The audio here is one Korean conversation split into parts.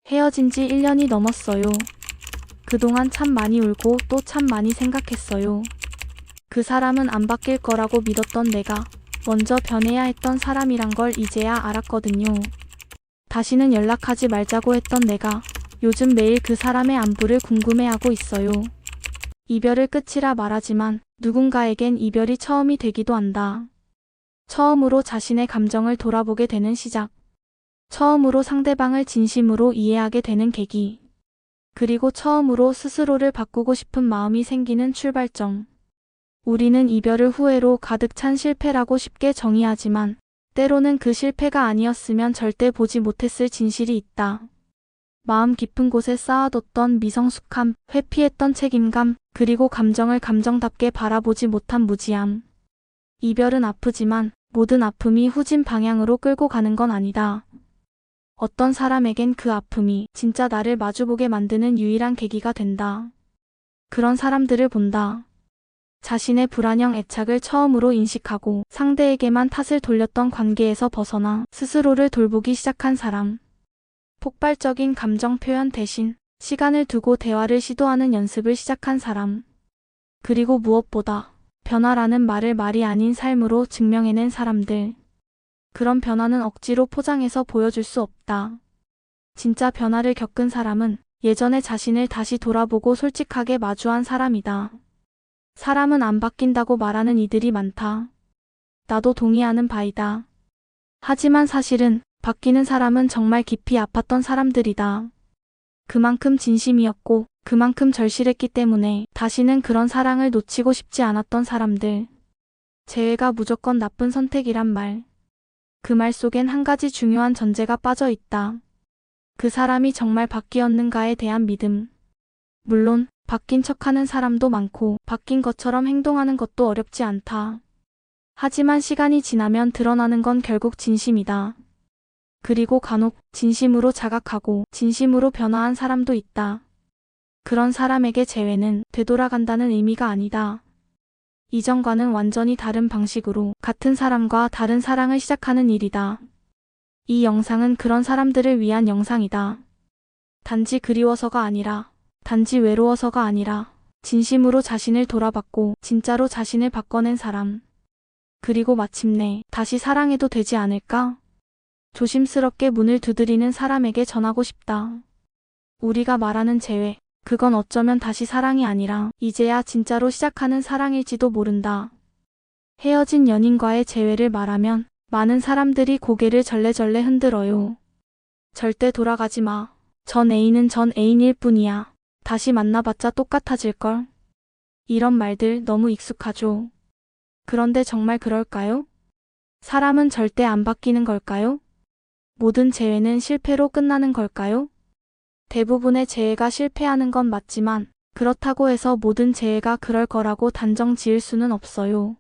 헤어진 지 1년이 넘었어요. 그동안 참 많이 울고 또 참 많이 생각했어요. 그 사람은 안 바뀔 거라고 믿었던 내가 먼저 변해야 했던 사람이란 걸 이제야 알았거든요. 다시는 연락하지 말자고 했던 내가 요즘 매일 그 사람의 안부를 궁금해하고 있어요. 이별을 끝이라 말하지만 누군가에겐 이별이 처음이 되기도 한다. 처음으로 자신의 감정을 돌아보게 되는 시작. 처음으로 상대방을 진심으로 이해하게 되는 계기. 그리고 처음으로 스스로를 바꾸고 싶은 마음이 생기는 출발점. 우리는 이별을 후회로 가득 찬 실패라고 쉽게 정의하지만 때로는 그 실패가 아니었으면 절대 보지 못했을 진실이 있다. 마음 깊은 곳에 쌓아뒀던 미성숙함, 회피했던 책임감, 그리고 감정을 감정답게 바라보지 못한 무지함. 이별은 아프지만 모든 아픔이 후진 방향으로 끌고 가는 건 아니다. 어떤 사람에겐 그 아픔이 진짜 나를 마주보게 만드는 유일한 계기가 된다. 그런 사람들을 본다. 자신의 불안형 애착을 처음으로 인식하고 상대에게만 탓을 돌렸던 관계에서 벗어나 스스로를 돌보기 시작한 사람. 폭발적인 감정 표현 대신 시간을 두고 대화를 시도하는 연습을 시작한 사람. 그리고 무엇보다 변화라는 말을 말이 아닌 삶으로 증명해낸 사람들. 그런 변화는 억지로 포장해서 보여줄 수 없다. 진짜 변화를 겪은 사람은 예전의 자신을 다시 돌아보고 솔직하게 마주한 사람이다. 사람은 안 바뀐다고 말하는 이들이 많다. 나도 동의하는 바이다. 하지만 사실은 바뀌는 사람은 정말 깊이 아팠던 사람들이다. 그만큼 진심이었고 그만큼 절실했기 때문에 다시는 그런 사랑을 놓치고 싶지 않았던 사람들. 재회가 무조건 나쁜 선택이란 말. 그 말 속엔 한 가지 중요한 전제가 빠져 있다. 그 사람이 정말 바뀌었는가에 대한 믿음. 물론 바뀐 척하는 사람도 많고 바뀐 것처럼 행동하는 것도 어렵지 않다. 하지만 시간이 지나면 드러나는 건 결국 진심이다. 그리고 간혹 진심으로 자각하고 진심으로 변화한 사람도 있다. 그런 사람에게 재회는 되돌아간다는 의미가 아니다. 이전과는 완전히 다른 방식으로 같은 사람과 다른 사랑을 시작하는 일이다. 이 영상은 그런 사람들을 위한 영상이다. 단지 그리워서가 아니라, 단지 외로워서가 아니라 진심으로 자신을 돌아봤고 진짜로 자신을 바꿔낸 사람. 그리고 마침내 다시 사랑해도 되지 않을까? 조심스럽게 문을 두드리는 사람에게 전하고 싶다. 우리가 말하는 재회, 그건 어쩌면 다시 사랑이 아니라 이제야 진짜로 시작하는 사랑일지도 모른다. 헤어진 연인과의 재회를 말하면 많은 사람들이 고개를 절레절레 흔들어요. 절대 돌아가지 마. 전 애인은 전 애인일 뿐이야. 다시 만나봤자 똑같아질걸. 이런 말들 너무 익숙하죠. 그런데 정말 그럴까요? 사람은 절대 안 바뀌는 걸까요? 모든 재회는 실패로 끝나는 걸까요? 대부분의 재회가 실패하는 건 맞지만 그렇다고 해서 모든 재회가 그럴 거라고 단정 지을 수는 없어요.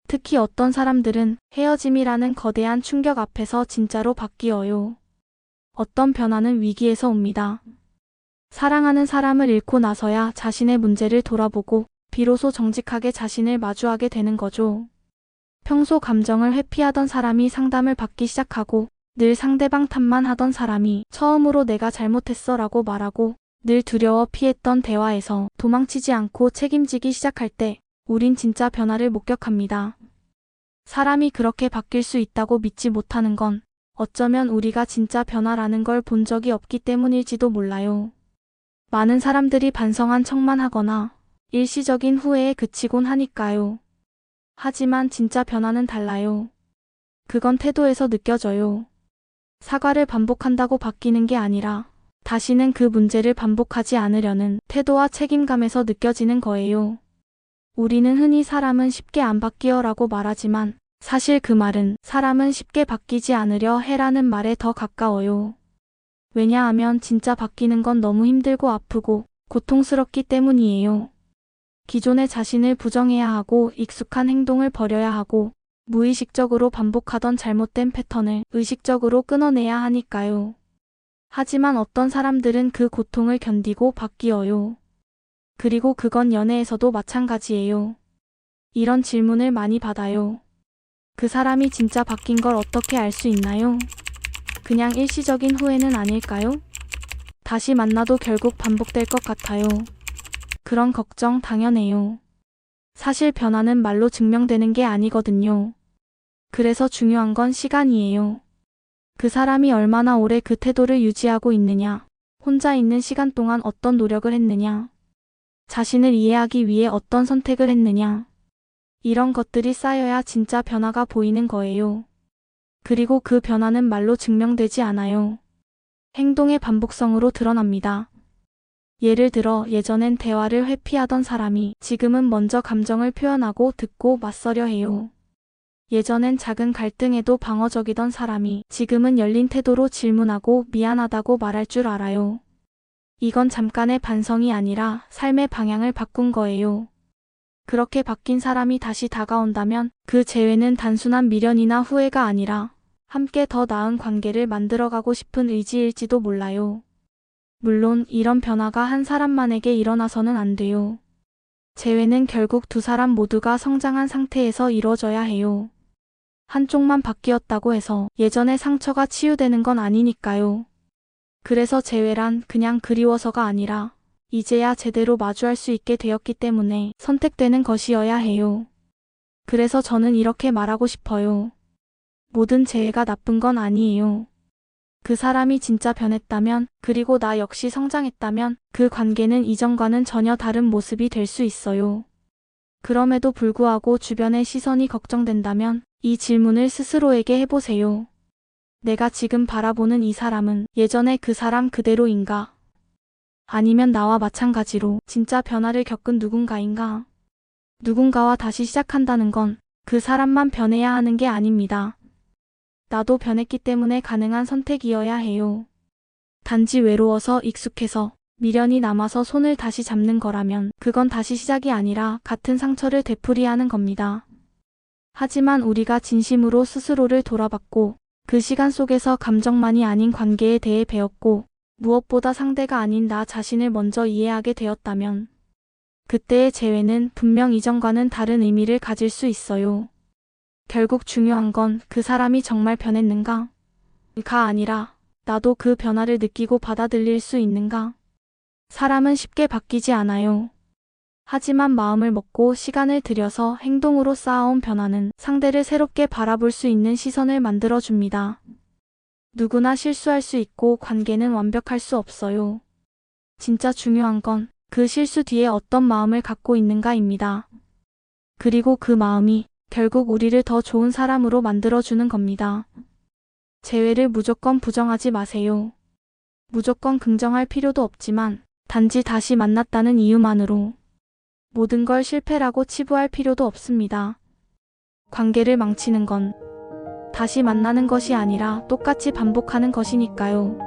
특히 어떤 사람들은 헤어짐이라는 거대한 충격 앞에서 진짜로 바뀌어요. 어떤 변화는 위기에서 옵니다. 사랑하는 사람을 잃고 나서야 자신의 문제를 돌아보고 비로소 정직하게 자신을 마주하게 되는 거죠. 평소 감정을 회피하던 사람이 상담을 받기 시작하고 늘 상대방 탓만 하던 사람이 처음으로 내가 잘못했어 라고 말하고 늘 두려워 피했던 대화에서 도망치지 않고 책임지기 시작할 때 우린 진짜 변화를 목격합니다. 사람이 그렇게 바뀔 수 있다고 믿지 못하는 건 어쩌면 우리가 진짜 변화라는 걸 본 적이 없기 때문일지도 몰라요. 많은 사람들이 반성한 척만 하거나 일시적인 후회에 그치곤 하니까요. 하지만 진짜 변화는 달라요. 그건 태도에서 느껴져요. 사과를 반복한다고 바뀌는 게 아니라 다시는 그 문제를 반복하지 않으려는 태도와 책임감에서 느껴지는 거예요. 우리는 흔히 사람은 쉽게 안 바뀌어 라고 말하지만 사실 그 말은 사람은 쉽게 바뀌지 않으려 해라는 말에 더 가까워요. 왜냐하면 진짜 바뀌는 건 너무 힘들고 아프고 고통스럽기 때문이에요. 기존의 자신을 부정해야 하고 익숙한 행동을 버려야 하고 무의식적으로 반복하던 잘못된 패턴을 의식적으로 끊어내야 하니까요. 하지만 어떤 사람들은 그 고통을 견디고 바뀌어요. 그리고 그건 연애에서도 마찬가지예요. 이런 질문을 많이 받아요. 그 사람이 진짜 바뀐 걸 어떻게 알 수 있나요? 그냥 일시적인 후회는 아닐까요? 다시 만나도 결국 반복될 것 같아요. 그런 걱정 당연해요. 사실 변화는 말로 증명되는 게 아니거든요. 그래서 중요한 건 시간이에요. 그 사람이 얼마나 오래 그 태도를 유지하고 있느냐, 혼자 있는 시간 동안 어떤 노력을 했느냐, 자신을 이해하기 위해 어떤 선택을 했느냐, 이런 것들이 쌓여야 진짜 변화가 보이는 거예요. 그리고 그 변화는 말로 증명되지 않아요. 행동의 반복성으로 드러납니다. 예를 들어 예전엔 대화를 회피하던 사람이 지금은 먼저 감정을 표현하고 듣고 맞서려 해요. 예전엔 작은 갈등에도 방어적이던 사람이 지금은 열린 태도로 질문하고 미안하다고 말할 줄 알아요. 이건 잠깐의 반성이 아니라 삶의 방향을 바꾼 거예요. 그렇게 바뀐 사람이 다시 다가온다면 그 재회는 단순한 미련이나 후회가 아니라 함께 더 나은 관계를 만들어가고 싶은 의지일지도 몰라요. 물론 이런 변화가 한 사람만에게 일어나서는 안 돼요. 재회는 결국 두 사람 모두가 성장한 상태에서 이루어져야 해요. 한쪽만 바뀌었다고 해서 예전의 상처가 치유되는 건 아니니까요. 그래서 재회란 그냥 그리워서가 아니라 이제야 제대로 마주할 수 있게 되었기 때문에 선택되는 것이어야 해요. 그래서 저는 이렇게 말하고 싶어요. 모든 재회가 나쁜 건 아니에요. 그 사람이 진짜 변했다면, 그리고 나 역시 성장했다면 그 관계는 이전과는 전혀 다른 모습이 될 수 있어요. 그럼에도 불구하고 주변의 시선이 걱정된다면 이 질문을 스스로에게 해보세요. 내가 지금 바라보는 이 사람은 예전의 그 사람 그대로인가? 아니면 나와 마찬가지로 진짜 변화를 겪은 누군가인가? 누군가와 다시 시작한다는 건 그 사람만 변해야 하는 게 아닙니다. 나도 변했기 때문에 가능한 선택이어야 해요. 단지 외로워서 익숙해서 미련이 남아서 손을 다시 잡는 거라면 그건 다시 시작이 아니라 같은 상처를 되풀이하는 겁니다. 하지만 우리가 진심으로 스스로를 돌아봤고 그 시간 속에서 감정만이 아닌 관계에 대해 배웠고 무엇보다 상대가 아닌 나 자신을 먼저 이해하게 되었다면 그때의 재회는 분명 이전과는 다른 의미를 가질 수 있어요. 결국 중요한 건 그 사람이 정말 변했는가? 가 아니라 나도 그 변화를 느끼고 받아들일 수 있는가? 사람은 쉽게 바뀌지 않아요. 하지만 마음을 먹고 시간을 들여서 행동으로 쌓아온 변화는 상대를 새롭게 바라볼 수 있는 시선을 만들어줍니다. 누구나 실수할 수 있고 관계는 완벽할 수 없어요. 진짜 중요한 건 그 실수 뒤에 어떤 마음을 갖고 있는가입니다. 그리고 그 마음이 결국 우리를 더 좋은 사람으로 만들어주는 겁니다. 재회를 무조건 부정하지 마세요. 무조건 긍정할 필요도 없지만 단지 다시 만났다는 이유만으로 모든 걸 실패라고 치부할 필요도 없습니다. 관계를 망치는 건 다시 만나는 것이 아니라 똑같이 반복하는 것이니까요.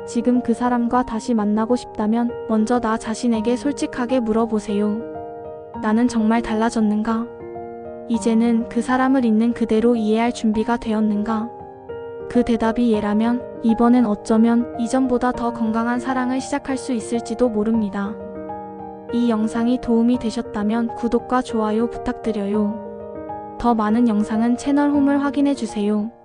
지금 그 사람과 다시 만나고 싶다면 먼저 나 자신에게 솔직하게 물어보세요. 나는 정말 달라졌는가? 이제는 그 사람을 있는 그대로 이해할 준비가 되었는가? 그 대답이 예라면 이번엔 어쩌면 이전보다 더 건강한 사랑을 시작할 수 있을지도 모릅니다. 이 영상이 도움이 되셨다면 구독과 좋아요 부탁드려요. 더 많은 영상은 채널 홈을 확인해주세요.